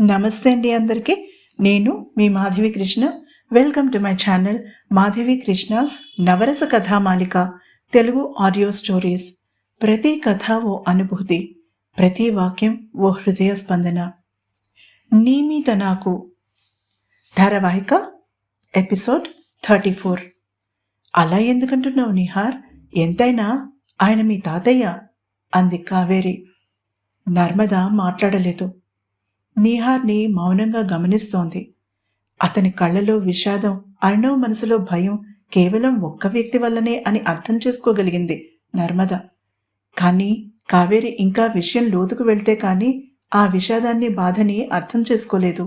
నమస్తే అండి అందరికీ. నేను మీ Madhavi Krishna. Welcome to my channel Madhavi Krishna's Navarasa Kathamalika Telugu audio stories. ప్రతి కథ ఓ అనుభూతి, ప్రతి వాక్యం ఓ హృదయ స్పందన. నీ మీద నాకు ధారావాహిక ఎపిసోడ్ 34. అలా ఎందుకంటున్నావు నిహార్? ఎంతైనా ఆయన మీ తాతయ్య అంది కావేరి. నర్మద మాట్లాడలేదు. నిహార్ని మౌనంగా గమనిస్తోంది. అతని కళ్ళలో విషాదం, అర్ణవ్ మనసులో భయం కేవలం ఒక్క వ్యక్తి వల్లనే అని అర్థం చేసుకోగలిగింది నర్మద. కానీ కావేరి ఇంకా విషయం లోతుకు వెళ్తే కానీ ఆ విషాదాన్ని, బాధని అర్థం చేసుకోలేదు.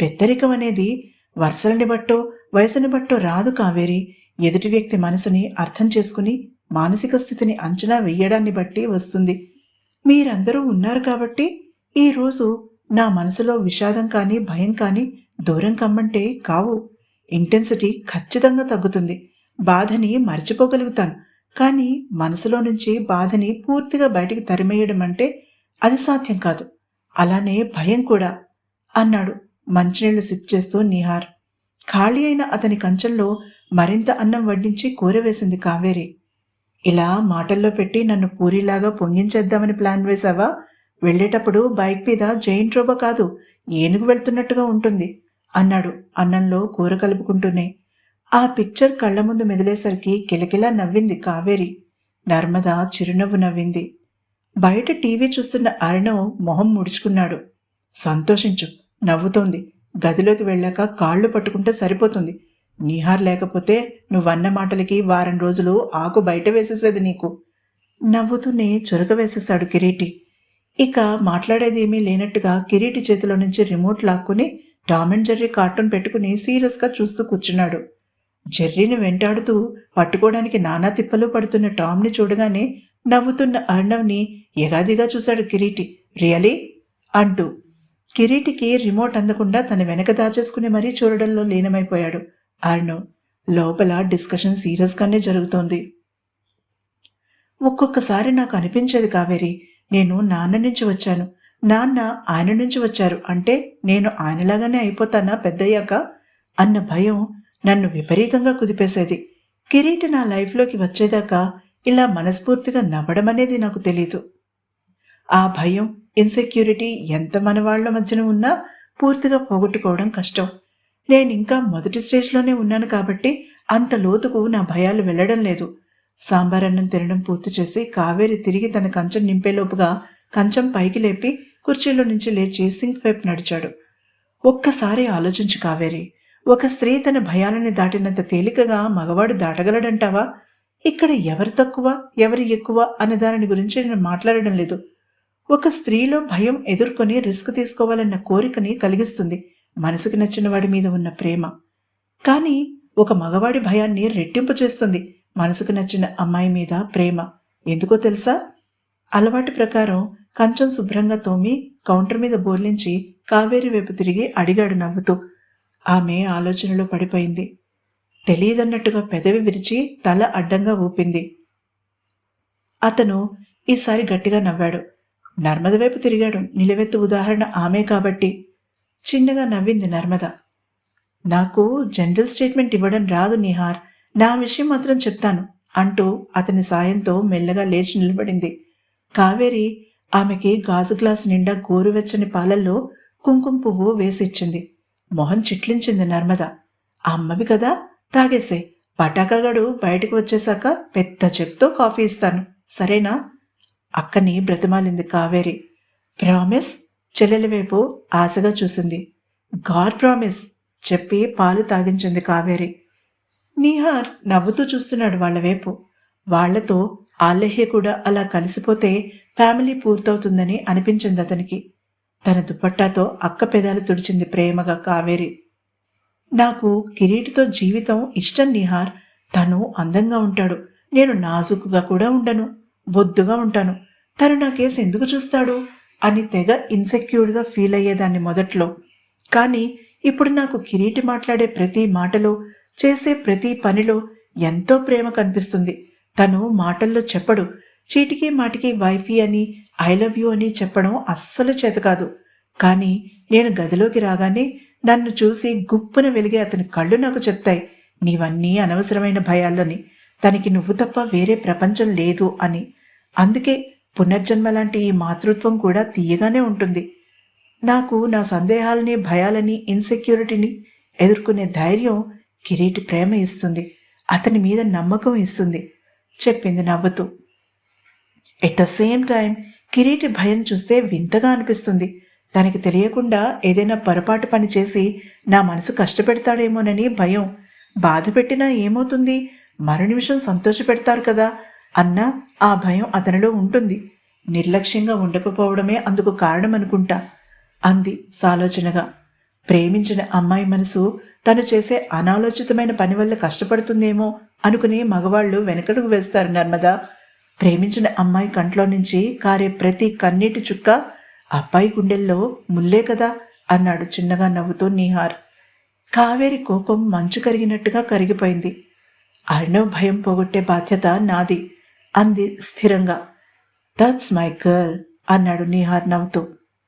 పెద్దరికం అనేది వరుసలని బట్టో వయసుని బట్టో రాదు కావేరి. ఎదుటి వ్యక్తి మనసుని అర్థం చేసుకుని మానసిక స్థితిని అంచనా వెయ్యడాన్ని బట్టి వస్తుంది. మీరందరూ ఉన్నారు కాబట్టి ఈరోజు నా మనసులో విషాదం కానీ భయం కానీ దూరం కమ్మంటే కావు. ఇంటెన్సిటీ ఖచ్చితంగా తగ్గుతుంది. బాధని మర్చిపోగలుగుతాను, కానీ మనసులో నుంచి బాధని పూర్తిగా బయటికి తరిమేయడం అంటే అది సాధ్యం కాదు. అలానే భయం కూడా అన్నాడు మంచినీళ్లు సిప్ చేస్తూ నిహార్. ఖాళీ అయిన అతని కంచంలో మరింత అన్నం వడ్డించి కూర వేసింది కావేరి. ఇలా మాటల్లో పెట్టి నన్ను పూరిలాగా పొంగించేద్దామని ప్లాన్ వేశావా? వెళ్లేటప్పుడు బైక్ మీద జైంట్ రోబో కాదు, ఏనుగు వెళ్తున్నట్టుగా ఉంటుంది అన్నాడు అన్నంలో కూర కలుపుకుంటూనే. ఆ పిక్చర్ కళ్ల ముందు మెదిలేసరికి కిలకిలా నవ్వింది కావేరి. నర్మద చిరునవ్వు నవ్వింది. బయట టీవీ చూస్తున్న అర్ణవ్ మొహం ముడుచుకున్నాడు. సంతోషించు, నవ్వుతోంది. గదిలోకి వెళ్ళాక కాళ్ళు పట్టుకుంటే సరిపోతుంది. నిహార్ లేకపోతే నువ్వన్న మాటలకి వారం రోజులు ఆకు బయట వేసేసేది నీకు. నవ్వుతూనే చురక వేసేశాడు కిరీటి. ఇక మాట్లాడేదేమీ లేనట్టుగా కిరీటి చేతిలో నుంచి రిమోట్ లాక్కుని టామ్ అండ్ జెర్రీ కార్టూన్ పెట్టుకుని సీరియస్గా చూస్తూ కూర్చున్నాడు. జెర్రీని వెంటాడుతూ పట్టుకోవడానికి నానా తిప్పలు పడుతున్న టామ్ని చూడగానే నవ్వుతున్న అర్ణవ్ని ఎగాదిగా చూశాడు కిరీటి. రియలీ అంటూ కిరీటికి రిమోట్ అందకుండా తన వెనక దాచేసుకుని మరీ చూడడంలో లీనమైపోయాడు అర్ణవ్. లోపల డిస్కషన్ సీరియస్గానే జరుగుతోంది. ఒక్కొక్కసారి నాకు అనిపించేది కావేరి, నేను నాన్న నుంచి వచ్చాను, నాన్న ఆయన నుంచి వచ్చారు అంటే నేను ఆయనలాగానే అయిపోతానా పెద్దయ్యాక అన్న భయం నన్ను విపరీతంగా కుదిపేసేది. కిరీటి నా లైఫ్లోకి వచ్చేదాకా ఇలా మనస్ఫూర్తిగా నవ్వడం అనేది నాకు తెలీదు. ఆ భయం, ఇన్సెక్యూరిటీ ఎంత మన వాళ్ళ మధ్యన ఉన్నా పూర్తిగా పోగొట్టుకోవడం కష్టం. నేనింకా మొదటి స్టేజ్లోనే ఉన్నాను కాబట్టి అంత లోతుకు నా భయాలు వెళ్ళడం లేదు. సాంబార్ అన్నం తినడం పూర్తి చేసి కావేరి తిరిగి తన కంచం నింపేలోపుగా కంచం పైకి లేపి కుర్చీలో నుంచి లేచి సింక్ వైపు నడిచాడు. ఒక్కసారి ఆలోచించు కావేరి, ఒక స్త్రీ తన భయాలని దాటినంత తేలికగా మగవాడు దాటగలడంటావా? ఇక్కడ ఎవరు తక్కువ ఎవరు ఎక్కువ అనే దాని గురించి నేను మాట్లాడడం లేదు. ఒక స్త్రీలో భయం ఎదుర్కొని రిస్క్ తీసుకోవాలన్న కోరికని కలిగిస్తుంది మనసుకు నచ్చిన వాడి మీద ఉన్న ప్రేమ. కానీ ఒక మగవాడి భయాన్ని రెట్టింపు చేస్తుంది మనసుకు నచ్చిన అమ్మాయి మీద ప్రేమ. ఎందుకో తెలుసా? అలవాటు ప్రకారం కంచం శుభ్రంగా తోమి కౌంటర్ మీద బోర్లించి కావేరి వైపు తిరిగి అడిగాడు నవ్వుతూ. ఆమె ఆలోచనలో పడిపోయింది. తెలియదన్నట్టుగా పెదవి విరిచి తల అడ్డంగా ఊపింది. అతను ఈసారి గట్టిగా నవ్వాడు. నర్మద వైపు తిరిగాడు. నిలవెత్తు ఉదాహరణ ఆమె కాబట్టి. చిన్నగా నవ్వింది నర్మద. నాకు జనరల్ స్టేట్మెంట్ ఇవ్వడం రాదు నిహార్, నా విషయం మాత్రం చెప్తాను అంటూ అతని సాయంతో మెల్లగా లేచి నిలబడింది. కావేరి ఆమెకి గాజు గ్లాసు నిండా గోరువెచ్చని పాలల్లో కుంకుమ పువ్వు వేసిచ్చింది. మొహం చిట్లించింది నర్మద. అమ్మవి కదా, తాగేసే. పటాకాగాడు బయటకు వచ్చేశాక పెద్ద చెప్తో కాఫీ ఇస్తాను, సరేనా? అక్కని బ్రతిమాలింది కావేరి. ప్రామిస్? చెల్లెల వైపు ఆశగా చూసింది. గాడ్ ప్రామిస్ చెప్పి పాలు తాగించింది కావేరి. నిహార్ నవ్వుతూ చూస్తున్నాడు వాళ్ల వైపు. వాళ్లతో ఆలహ్య కూడా అలా కలిసిపోతే ఫ్యామిలీ పూర్తవుతుందని అనిపించింది అతనికి. తన దుపట్టాతో అక్క పెదాలు తుడిచింది ప్రేమగా కావేరి. నాకు కిరీటితో జీవితం ఇష్టం నిహార్. తను అందంగా ఉంటాడు, నేను నాజుకుగా కూడా ఉండను, బొద్దుగా ఉంటాను. తను నా కేసు ఎందుకు చూస్తాడు అని తెగ ఇన్సెక్యూర్డ్గా ఫీల్ అయ్యేదాన్ని మొదట్లో. కానీ ఇప్పుడు నాకు కిరీటి మాట్లాడే ప్రతి మాటలో, చేసే ప్రతి పనిలో ఎంతో ప్రేమ కనిపిస్తుంది. తను మాటల్లో చెప్పడు, చీటికి మాటికి వైఫీ అని, ఐ లవ్ యూ అని చెప్పడం అస్సలు చేత కాదు. కానీ నేను గదిలోకి రాగానే నన్ను చూసి గుప్పున వెలిగే అతని కళ్ళు నాకు చెప్తాయి, నీవన్నీ అనవసరమైన భయాలని, తనకి నువ్వు తప్ప వేరే ప్రపంచం లేదు అని. అందుకే పునర్జన్మ లాంటి ఈ మాతృత్వం కూడా తీయగానే ఉంటుంది. నాకు నా సందేహాలని, భయాలని, ఇన్సెక్యూరిటీని ఎదుర్కొనే ధైర్యం కిరీటి ప్రేమ ఇస్తుంది, అతని మీద నమ్మకం ఇస్తుంది చెప్పింది నవ్వుతూ. At the same time Kiriti భయం చూస్తే వింతగా అనిపిస్తుంది. తనకి తెలియకుండా ఏదైనా పొరపాటు పని చేసి నా మనసు కష్టపెడతాడేమోనని భయం. బాధ పెట్టినా ఏమవుతుంది, మరో నిమిషం సంతోషపెడతారు కదా అన్న ఆ భయం అతనిలో ఉంటుంది. నిర్లక్ష్యంగా ఉండకపోవడమే అందుకు కారణమనుకుంటా అంది సాలోచనగా. ప్రేమించిన అమ్మాయి మనసు తను చేసే అనాలోచితమైన పని వల్ల కష్టపడుతుందేమో అనుకుని మగవాళ్లు వెనకడుగు వేస్తారు నర్మదా. ప్రేమించిన అమ్మాయి కంట్లో నుంచి కారే ప్రతి కన్నీటి చుక్క అబ్బాయి గుండెల్లో ముల్లే కదా అన్నాడు చిన్నగా నవ్వుతూ నీహార్. కావేరి కోపం మంచు కరిగినట్టుగా కరిగిపోయింది. అర్ణవ్ భయం పోగొట్టే బాధ్యత నాది అంది స్థిరంగా. దట్స్ మై గర్ల్ అన్నాడు నీహార్ నవ్వుతూ.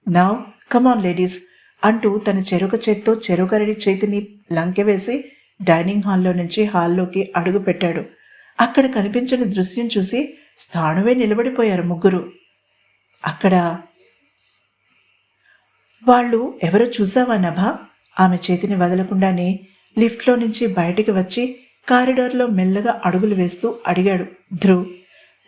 నౌ కమాన్ లేడీస్ అంటూ తన చెరొక చేత్తో చెరొకరి చేతిని లంకెవేసి డైనింగ్ హాల్లో నుంచి హాల్లోకి అడుగు పెట్టాడు. అక్కడ కనిపించిన దృశ్యం చూసి స్థాణువే నిలబడిపోయారు ముగ్గురు. అక్కడ వాళ్ళు ఎవరో చూసావా నభా? ఆమె చేతిని వదలకుండానే లిఫ్ట్లో నుంచి బయటికి వచ్చి కారిడార్లో మెల్లగా అడుగులు వేస్తూ అడిగాడు ధ్రువ్.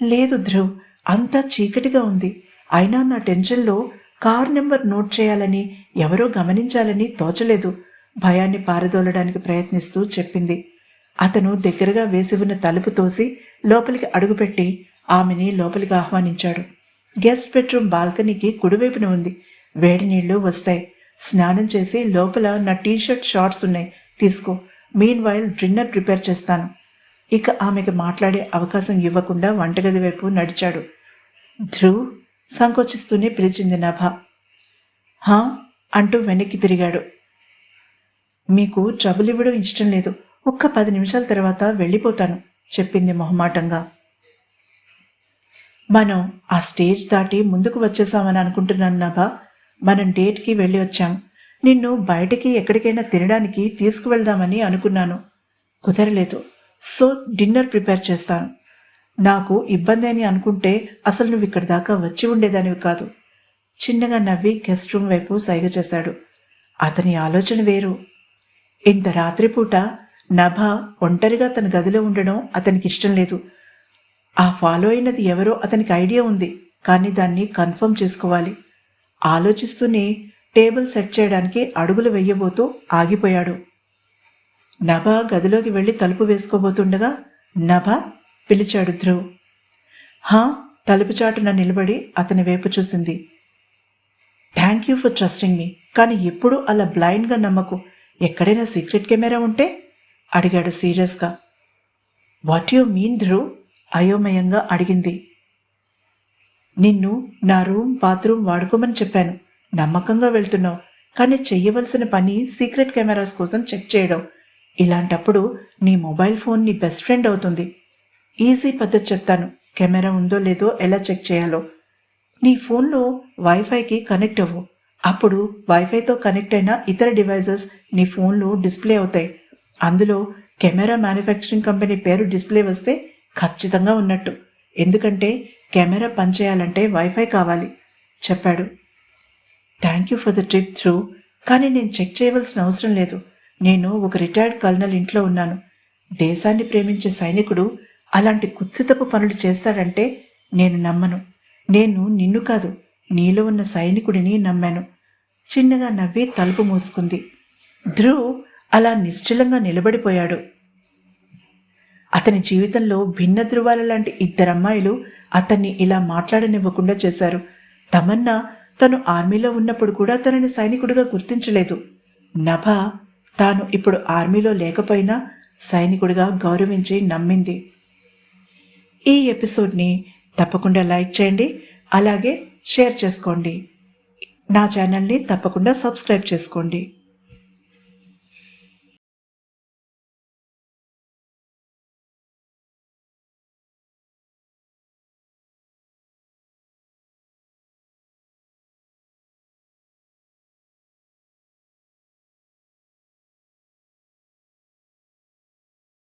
లేదు ధ్రువ్, అంతా చీకటిగా ఉంది. అయినా నా టెన్షన్లో కార్ నెంబర్ నోట్ చేయాలని, ఎవరో గమనించాలని తోచలేదు. భయాన్ని పారదోలడానికి ప్రయత్నిస్తూ చెప్పింది. అతను దగ్గరగా వేసి ఉన్న తలుపు తోసి లోపలికి అడుగుపెట్టి ఆమెని లోపలికి ఆహ్వానించాడు. గెస్ట్ బెడ్రూమ్ బాల్కనీకి కుడివైపున ఉంది. వేడి నీళ్లు వస్తాయి. స్నానం చేసి లోపల నా టీషర్ట్ షార్ట్స్ ఉన్నాయి, తీసుకో. మీన్ వైల్ డిన్నర్ ప్రిపేర్ చేస్తాను. ఇక ఆమెకు మాట్లాడే అవకాశం ఇవ్వకుండా వంటగది వైపు నడిచాడు. ధ్రువ్ సంకోచిస్తూనే పిలిచింది నభ. హా అంటూ వెనక్కి తిరిగాడు. మీకు ట్రబుల్ ఇవ్వడం ఇష్టం లేదు. ఒక్క 10 నిమిషాల తర్వాత వెళ్ళిపోతాను చెప్పింది మొహమాటంగా. మనం ఆ స్టేజ్ దాటి ముందుకు వచ్చేసామని అనుకుంటున్నాను నభ. మనం డేట్కి వెళ్ళి వచ్చాం. నిన్ను బయటికి ఎక్కడికైనా తినడానికి తీసుకువెళ్దామని అనుకున్నాను, కుదరలేదు. సో డిన్నర్ ప్రిపేర్ చేస్తాను. నాకు ఇబ్బంది అని అనుకుంటే అసలు నువ్వు ఇక్కడి దాకా వచ్చి ఉండేదానివి కాదు. చిన్నగా నవ్వి గెస్ట్ రూమ్ వైపు సైగ చేశాడు. అతని ఆలోచన వేరు. ఇంత రాత్రిపూట నభ ఒంటరిగా తన గదిలో ఉండడం అతనికి ఇష్టం లేదు. ఆ ఫాలో అయినది ఎవరో అతనికి ఐడియా ఉంది, కానీ దాన్ని కన్ఫర్మ్ చేసుకోవాలి. ఆలోచిస్తూనే టేబుల్ సెట్ చేయడానికి అడుగులు వెయ్యబోతూ ఆగిపోయాడు. నభ గదిలోకి వెళ్ళి తలుపు వేసుకోబోతుండగా నభ పిలిచాడు ధ్రువ్. హా తలుపు చాటున నిలబడి అతని వైపు చూసింది. Thank you for trusting me, కానీ ఎప్పుడూ అలా బ్లైండ్గా నమ్మకు. ఎక్కడైనా సీక్రెట్ కెమెరా ఉంటే అడిగాడు సీరియస్గా. What you mean Dhruv? అయోమయంగా అడిగింది. నిన్ను నా రూమ్ బాత్రూమ్ వాడుకోమని చెప్పాను. నమ్మకంగా వెళ్తున్నావు, కానీ చెయ్యవలసిన పని సీక్రెట్ కెమెరాస్ కోసం చెక్ చేయడం. ఇలాంటప్పుడు నీ మొబైల్ ఫోన్ నీ బెస్ట్ ఫ్రెండ్ అవుతుంది. ఈజీ పద్ధతి చెప్తాను. కెమెరా ఉందో లేదో ఎలా చెక్ చేయాలో. నీ ఫోన్లో వైఫైకి కనెక్ట్ అవ్వు. అప్పుడు వైఫైతో కనెక్ట్ అయిన ఇతర డివైజెస్ నీ ఫోన్లో డిస్ప్లే అవుతాయి. అందులో కెమెరా మ్యానుఫ్యాక్చరింగ్ కంపెనీ పేరు డిస్ప్లే వస్తే ఖచ్చితంగా ఉన్నట్టు. ఎందుకంటే కెమెరా పనిచేయాలంటే వైఫై కావాలి చెప్పాడు. Thank you for the trip Dhruv, కానీ నేను చెక్ చేయవలసిన అవసరం లేదు. నేను ఒక రిటైర్డ్ కల్నల్ ఇంట్లో ఉన్నాను. దేశాన్ని ప్రేమించే సైనికుడు అలాంటి కుత్సితపు పనులు చేస్తాడంటే నేను నమ్మను. నేను నిన్ను కాదు, నీలో ఉన్న సైనికుడిని నమ్మాను. చిన్నగా నవ్వి తలుపు మూసుకుంది. ధ్రువ్ అలా నిశ్చలంగా నిలబడిపోయాడు. అతని జీవితంలో భిన్న ధృవాల లాంటి 2 అమ్మాయిలు అతన్ని ఇలా మాట్లాడనివ్వకుండా చేశారు. తమన్నా తను ఆర్మీలో ఉన్నప్పుడు కూడా తనని సైనికుడిగా గుర్తించలేదు. నభ తాను ఇప్పుడు ఆర్మీలో లేకపోయినా సైనికుడిగా గౌరవించి నమ్మింది. ఈ ఎపిసోడ్ని తప్పకుండా లైక్ చేయండి, అలాగే షేర్ చేసుకోండి. నా ఛానల్ని తప్పకుండా సబ్స్క్రైబ్ చేసుకోండి.